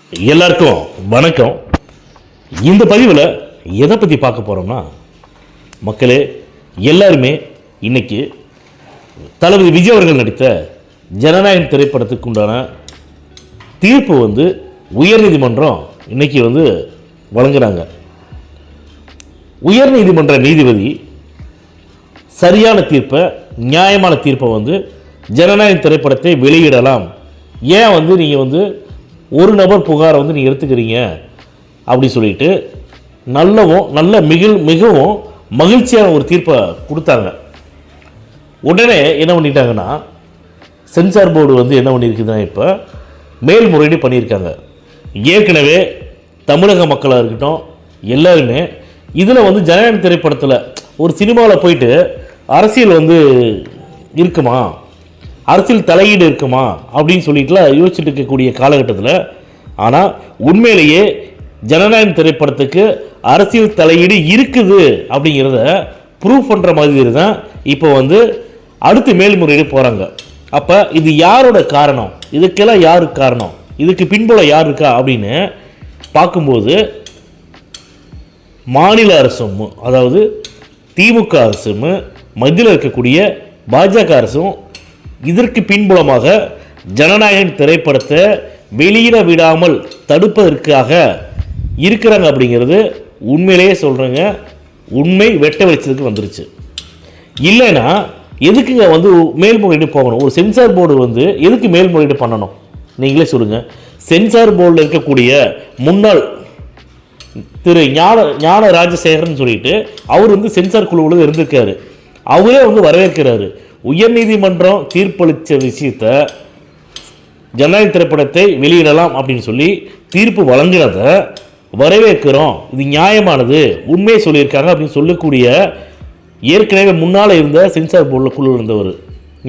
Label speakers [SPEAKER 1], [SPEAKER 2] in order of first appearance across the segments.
[SPEAKER 1] எல்லாருக்கும் வணக்கம். இந்த பதிவில் எதை பற்றி பார்க்க போகிறோம்னா, மக்களே எல்லாருமே இன்னைக்கு தளபதி விஜய் அவர்கள் நடித்த ஜனநாயகம் திரைப்படத்துக்கு உண்டான தீர்ப்பு உயர்நீதிமன்றம் இன்னைக்கு வழங்குறாங்க. உயர்நீதிமன்ற நீதிபதி சரியான தீர்ப்பை, நியாயமான தீர்ப்பை ஜனநாயகம் திரைப்படத்தை வெளியிடலாம். ஏன் நீங்கள் ஒரு நபர் புகாரை நீங்கள் எடுத்துக்கிறீங்க அப்படி சொல்லிட்டு மிகவும் மகிழ்ச்சியான ஒரு தீர்ப்பை கொடுத்தாங்க. உடனே என்ன பண்ணிட்டாங்கன்னா, சென்சார் போர்டு என்ன பண்ணியிருக்குதுன்னா, இப்போ மேல்முறையீடு பண்ணியிருக்காங்க. ஏற்கனவே தமிழக மக்களாக இருக்கட்டும் எல்லாருமே இதில் ஜனநாயகம் திரைப்படத்தில் ஒரு சினிமாவில் போயிட்டு அரசியல் இருக்குமா, அரசியல் தலையீடு இருக்குமா அப்படின்னு சொல்லிட்டுலாம் யோசிச்சுட்டு இருக்கக்கூடிய காலகட்டத்தில், ஆனால் உண்மையிலேயே ஜனநாயகம் திரைப்படத்துக்கு அரசியல் தலையீடு இருக்குது அப்படிங்கிறத ப்ரூவ் பண்ணுற மாதிரி தான் இப்போ அடுத்து மேல்முறையீடு போகிறாங்க. அப்போ இது யாரோட காரணம், இதுக்கெல்லாம் யாரு காரணம், இதுக்கு பின்புலம் யார் இருக்கா அப்படின்னு பார்க்கும்போது, மாநில அரசும் அதாவது திமுக அரசும் மத்தியில் இருக்கக்கூடிய பாஜக அரசும் இதற்கு பின்புலமாக ஜனநாயகம் திரைப்படத்தை வெளியிட விடாமல் தடுப்பதற்காக இருக்கிறாங்க அப்படிங்கிறது உண்மையிலேயே சொல்கிறேங்க. உண்மை வெட்ட வெளிச்சத்துக்கு வந்துருச்சு. இல்லைன்னா எதுக்குங்க மேல்முறையீடு போகணும்? ஒரு சென்சார் போர்டு எதுக்கு மேல்முறையீடு பண்ணணும் நீங்களே சொல்லுங்கள். சென்சார் போர்டில் இருக்கக்கூடிய முன்னாள் திரு ஞான ராஜசேகரன் சொல்லிட்டு அவர் சென்சார் குழுவில் இருந்திருக்காரு. அவரே வரவேற்கிறாரு. உயர்நீதிமன்றம் தீர்ப்பளித்த விஷயத்தை, ஜனநாயக திரைப்படத்தை வெளியிடலாம் அப்படின்னு சொல்லி தீர்ப்பு வழங்குறதை வரவேற்கிறோம், இது நியாயமானது, உண்மையை சொல்லியிருக்காங்க அப்படின்னு சொல்லக்கூடிய ஏற்கனவே முன்னால் இருந்த சென்சார் போர்டில் குழு இருந்தவர்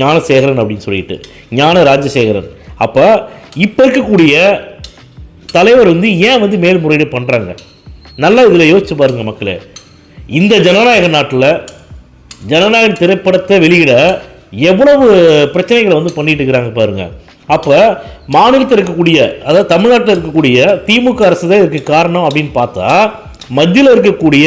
[SPEAKER 1] ஞானசேகரன் அப்படின்னு சொல்லிட்டு, ஞான ராஜசேகரன். அப்போ இப்போ இருக்கக்கூடிய தலைவர் ஏன் மேல்முறையீடு பண்ணுறாங்க? நல்லா இதில் யோசிச்சு பாருங்கள் மக்களே. இந்த ஜனநாயக நாட்டில் ஜனநாயக திரைப்படத்தை வெளியிட எவ்வளவு பிரச்சனைகளை பண்ணிட்டு இருக்கிறாங்க பாருங்கள். அப்போ மாநிலத்தில் இருக்கக்கூடிய, அதாவது தமிழ்நாட்டில் இருக்கக்கூடிய திமுக அரசு தான் இதுக்கு காரணம் அப்படின்னு பார்த்தா, மத்தியில் இருக்கக்கூடிய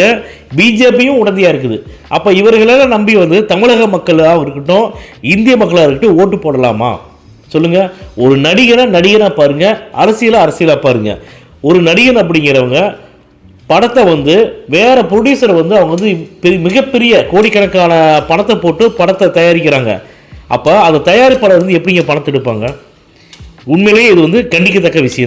[SPEAKER 1] பிஜேபியும் உடந்தையாக இருக்குது. அப்போ இவர்களெல்லாம் நம்பி தமிழக மக்களாக இருக்கட்டும், இந்திய மக்களாக இருக்கட்டும் ஓட்டு போடலாமா சொல்லுங்கள்? ஒரு நடிகனாக பாருங்கள், அரசியலாக பாருங்கள். ஒரு நடிகன் அப்படிங்கிறவங்க படத்தை வேற ப்ரொடியூசர் அவங்க மிகப்பெரிய கோடிக்கணக்கான பணத்தை போட்டு படத்தை தயாரிக்கிறாங்க. அப்போ அந்த தயாரிப்பாளர் எப்படிங்க பணத்தை எடுப்பாங்க? உண்மையிலேயே இது கண்டிக்கத்தக்க விஷயம் தான்.